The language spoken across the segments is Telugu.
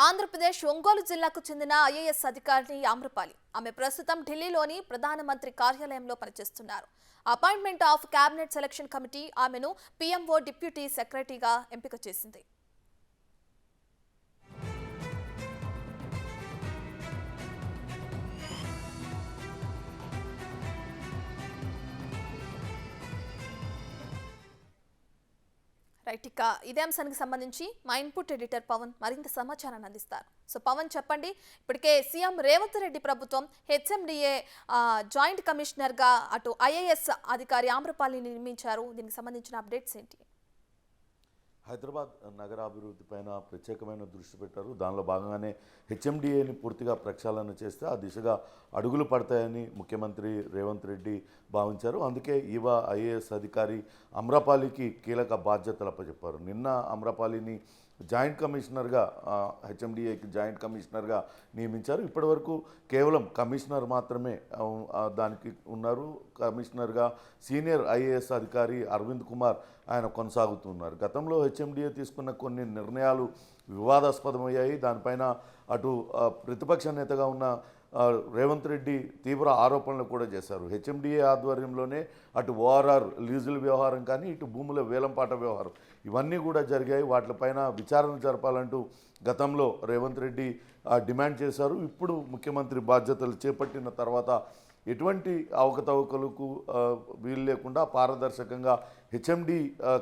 ఆంధ్రప్రదేశ్ ఒంగోలు జిల్లాకు చెందిన ఐఏఎస్ అధికారిని ఆమ్రపాలి. ఆమె ప్రస్తుతం ఢిల్లీలోని ప్రధానమంత్రి కార్యాలయంలో పనిచేస్తున్నారు. Appointment of cabinet selection committee ఆమెను పీఎంఓ డిప్యూటీ సెక్రటరీగా ఎంపిక చేసింది. రైట్, ఇక ఇదే అంశానికి సంబంధించి మా ఇన్పుట్ ఎడిటర్ పవన్ మరింత సమాచారాన్ని అందిస్తారు. సో పవన్, చెప్పండి. ఇప్పటికే సీఎం రేవంత్ రెడ్డి ప్రభుత్వం హెచ్ఎండిఏ జాయింట్ కమిషనర్గా అటు ఐఏఎస్ అధికారి ఆమ్రపాలిని నియమించారు. దీనికి సంబంధించిన అప్డేట్స్ ఏంటి? హైదరాబాద్ నగరాభివృద్ధి పైన ప్రత్యేకమైన దృష్టి పెట్టారు. దానిలో భాగంగానే హెచ్ఎండిఏని పూర్తిగా ప్రక్షాళన చేస్తే ఆ దిశగా అడుగులు పడతాయని ముఖ్యమంత్రి రేవంత్ రెడ్డి భావించారు. అందుకే ఈవా ఐఏఎస్ అధికారి అమ్రపాలికి కీలక బాధ్యతలు అప్పచెప్పారు. నిన్న అమ్రపాలిని జాయింట్ కమిషనర్గా హెచ్ఎండిఏకి జాయింట్ కమిషనర్గా నియమించారు. ఇప్పటివరకు కేవలం కమిషనర్ మాత్రమే దానికి ఉన్నారు. కమిషనర్గా సీనియర్ ఐఏఎస్ అధికారి అరవింద్ కుమార్ ఆయన కొనసాగుతున్నారు. గతంలో హెచ్ఎండిఏ తీసుకున్న కొన్ని నిర్ణయాలు వివాదాస్పదమయ్యాయి. దానిపైన అటు ప్రతిపక్ష నేతగా ఉన్న రేవంత్ రెడ్డి తీవ్ర ఆరోపణలు కూడా చేశారు. హెచ్ఎండిఏ ఆధ్వర్యంలోనే అటు ఓఆర్ఆర్ లీజుల వ్యవహారం కానీ ఇటు భూముల వేలంపాట వ్యవహారం ఇవన్నీ కూడా జరిగాయి. వాటిపైన విచారణ జరపాలంటూ గతంలో రేవంత్ రెడ్డి డిమాండ్ చేశారు. ఇప్పుడు ముఖ్యమంత్రి బాధ్యతలు చేపట్టిన తర్వాత ఎటువంటి అవకతవకలకు వీలు లేకుండా పారదర్శకంగా హెచ్ఎండి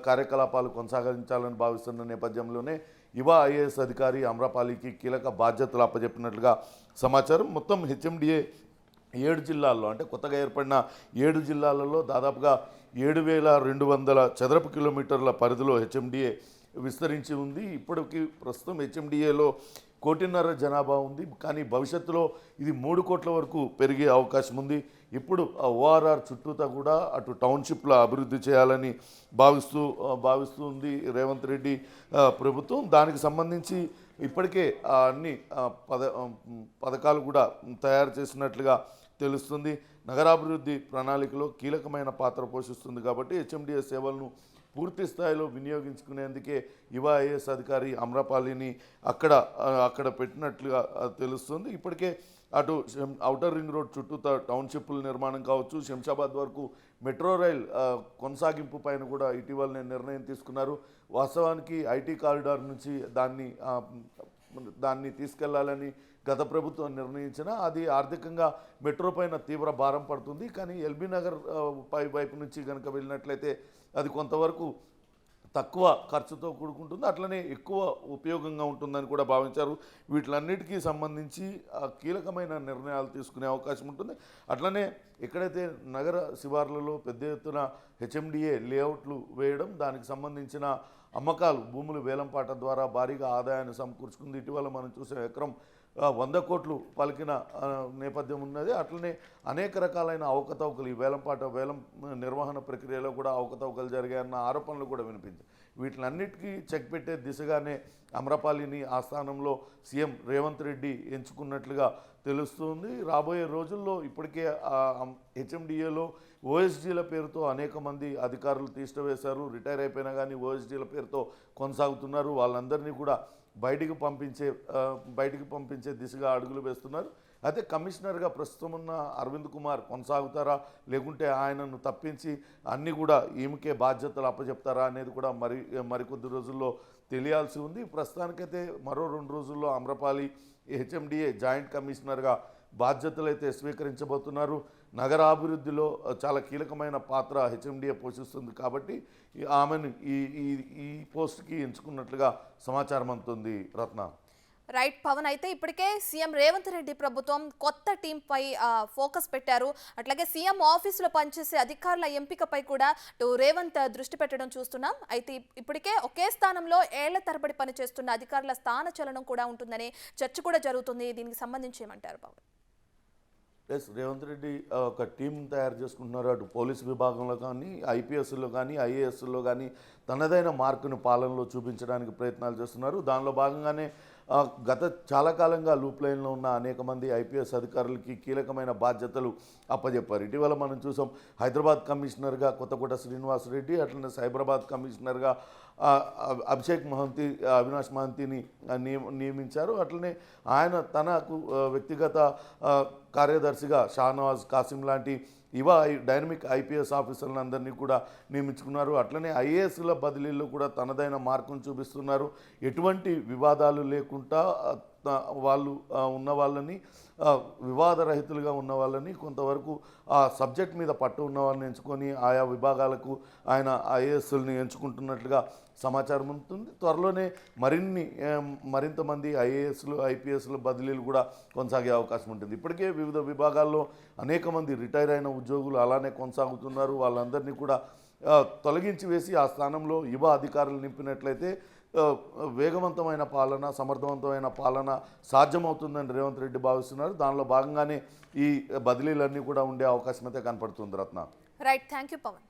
కార్యకలాపాలు కొనసాగించాలని భావిస్తున్న నేపథ్యంలోనే యువ ఐఏఎస్ అధికారి అమ్రపాలికి కీలక బాధ్యతలు అప్పచెప్పినట్లుగా సమాచారం. మొత్తం హెచ్ఎండిఏ 7 జిల్లాల్లో, అంటే కొత్తగా ఏర్పడిన 7 జిల్లాలలో దాదాపుగా 7,200 చదరపు కిలోమీటర్ల పరిధిలో హెచ్ఎండిఏ విస్తరించి ఉంది. ఇప్పటికి ప్రస్తుతం హెచ్ఎండిఏలో 1.5 కోటి జనాభా ఉంది. కానీ భవిష్యత్తులో ఇది 3 కోట్ల వరకు పెరిగే అవకాశం ఉంది. ఇప్పుడు ఓఆర్ఆర్ చుట్టూతా కూడా అటు టౌన్షిప్ల అభివృద్ధి చేయాలని భావిస్తుంది రేవంత్ రెడ్డి ప్రభుత్వం. దానికి సంబంధించి ఇప్పటికే అన్ని పథకాలు కూడా తయారు చేసినట్లుగా తెలుస్తుంది. నగరాభివృద్ధి ప్రణాళికలో కీలకమైన పాత్ర పోషిస్తుంది కాబట్టి హెచ్ఎండిఏ సేవలను పూర్తి స్థాయిలో వినియోగించుకునేందుకే యువ ఐఏఎస్ అధికారి అమ్రపాలిని అక్కడ పెట్టినట్లుగా తెలుస్తుంది. ఇప్పటికే అటు ఔటర్ రింగ్ రోడ్ చుట్టూ టౌన్షిప్ల నిర్మాణం కావచ్చు, శంషాబాద్ వరకు మెట్రో రైల్ కొనసాగింపు పైన కూడా ఇటీవలనే నిర్ణయం తీసుకున్నారు. వాస్తవానికి ఐటీ కారిడార్ నుంచి దాన్ని తీసుకెళ్లాలని గత ప్రభుత్వం నిర్ణయించిన అది ఆర్థికంగా మెట్రో పైన తీవ్ర భారం పడుతుంది. కానీ ఎల్బీ నగర్ వైపు నుంచి కనుక వెళ్ళినట్లయితే అది కొంతవరకు తక్కువ ఖర్చుతో కూడుకుంటుంది, అట్లనే ఎక్కువ ఉపయోగంగా ఉంటుందని కూడా భావించారు. వీటిలన్నిటికీ సంబంధించి కీలకమైన నిర్ణయాలు తీసుకునే అవకాశం ఉంటుంది. అట్లనే ఎక్కడైతే నగర శివార్లలో పెద్ద ఎత్తున హెచ్ఎండిఏ లేఅవుట్లు వేయడం, దానికి సంబంధించిన అమ్మకాలు, భూములు వేలంపాట ద్వారా భారీగా ఆదాయాన్ని సమకూర్చుకుంది. ఇటీవల మనం చూసే ఎకరం 100 కోట్లు పలికిన నేపథ్యం ఉన్నది. అట్లనే అనేక రకాలైన అవకతవకలు, ఈ వేలం నిర్వహణ ప్రక్రియలో కూడా అవకతవకలు జరిగాయన్న ఆరోపణలు కూడా వినిపించాయి. వీటిలన్నిటికీ చెక్ పెట్టే దిశగానే అమ్రపాలిని ఆ స్థానంలో సీఎం రేవంత్ రెడ్డి ఎంచుకున్నట్లుగా తెలుస్తుంది. రాబోయే రోజుల్లో ఇప్పటికే హెచ్ఎండిఏలో ఓఎస్డీల పేరుతో అనేక మంది అధికారులు తీసివేశారు. రిటైర్ అయిపోయినా కానీ ఓఎస్డీల పేరుతో కొనసాగుతున్నారు. వాళ్ళందరినీ కూడా బయటికి పంపించే దిశగా అడుగులు వేస్తున్నారు. అయితే కమిషనర్గా ప్రస్తుతం ఉన్న అరవింద్ కుమార్ కొనసాగుతారా, లేకుంటే ఆయనను తప్పించి అన్నీ కూడా ఈమెకే బాధ్యతలు అప్పచెప్తారా అనేది కూడా మరికొద్ది రోజుల్లో తెలియాల్సి ఉంది. ప్రస్తుతానికైతే మరో 2 రోజుల్లో అమ్రపాలి హెచ్ఎండిఏ జాయింట్ కమిషనర్గా బాధ్యతలు అయితే స్వీకరించబోతున్నారు. నగరాభివృద్ధిలో చాలా కీలకమైన పాత్ర హెచ్ఎండిఏ పోషిస్తుంది కాబట్టి ఆమెను ఈ పోస్ట్కి ఎంచుకున్నట్లుగా సమాచారం అందుతుంది. రత్న. రైట్ పవన్, అయితే ఇప్పటికే సీఎం రేవంత్ రెడ్డి ప్రభుత్వం కొత్త టీంపై ఫోకస్ పెట్టారు. అట్లాగే సీఎం ఆఫీసులో పనిచేసే అధికారుల ఎంపికపై కూడా రేవంత్ దృష్టి పెట్టడం చూస్తున్నాం. అయితే ఇప్పటికే ఒకే స్థానంలో ఏళ్ల తరబడి పనిచేస్తున్న అధికారుల స్థాన చలనం కూడా ఉంటుందనే చర్చ కూడా జరుగుతుంది. దీనికి సంబంధించి ఏమంటారు పవన్? రేవంత్ రెడ్డి ఒక టీం తయారు చేసుకుంటున్నారు. అటు పోలీస్ విభాగంలో కానీ, ఐపీఎస్లో కానీ, ఐఏఎస్లో కానీ తనదైన మార్కుని పాలనలో చూపించడానికి ప్రయత్నాలు చేస్తున్నారు. దానిలో భాగంగానే గత చాలా కాలంగా లూప్ లైన్లో ఉన్న అనేక మంది ఐపీఎస్ అధికారులకి కీలకమైన బాధ్యతలు అప్పజెప్పారు. ఇటీవల మనం చూసాం, హైదరాబాద్ కమిషనర్గా కొత్తకోట శ్రీనివాసరెడ్డి, అట్లనే సైబరాబాద్ కమిషనర్గా అభిషేక్ మహంతి, అవినాష్ మహంతిని నియమించారు. అట్లనే ఆయన తనకు వ్యక్తిగత కార్యదర్శిగా షానవాజ్ కాసిం లాంటి డైనమిక్ ఐపీఎస్ ఆఫీసర్లను అందరినీ కూడా నియమించుకున్నారు. అట్లనే ఐఏఎస్ల బదిలీల్లో కూడా తనదైన మార్కును చూపిస్తున్నారు. ఎటువంటి వివాదాలు లేకుండా వాళ్ళు ఉన్న వాళ్ళని, వివాదరహితులుగా ఉన్న వాళ్ళని, కొంతవరకు ఆ సబ్జెక్ట్ మీద పట్టు ఉన్న వాళ్ళని ఎంచుకొని ఆయా విభాగాలకు ఆయన ఐఏఎస్ని ఎంచుకుంటున్నట్లుగా సమాచారం ఉంటుంది. త్వరలోనే మరింతమంది ఐఏఎస్లు, ఐపీఎస్లు బదిలీలు కూడా కొనసాగే అవకాశం ఉంటుంది. ఇప్పటికే వివిధ విభాగాల్లో అనేక మంది రిటైర్ అయిన ఉద్యోగులు అలానే కొనసాగుతున్నారు. వాళ్ళందరినీ కూడా తొలగించి వేసి ఆ స్థానంలో యువ అధికారులు నింపినట్లయితే వేగవంతమైన పాలన, సమర్థవంతమైన పాలన సాధ్యమవుతుందని రేవంత్ రెడ్డి భావిస్తున్నారు. దానిలో భాగంగానే ఈ బదిలీలన్నీ కూడా ఉండే అవకాశం అయితే కనపడుతుంది. Ratna. Right, thank you Pawan.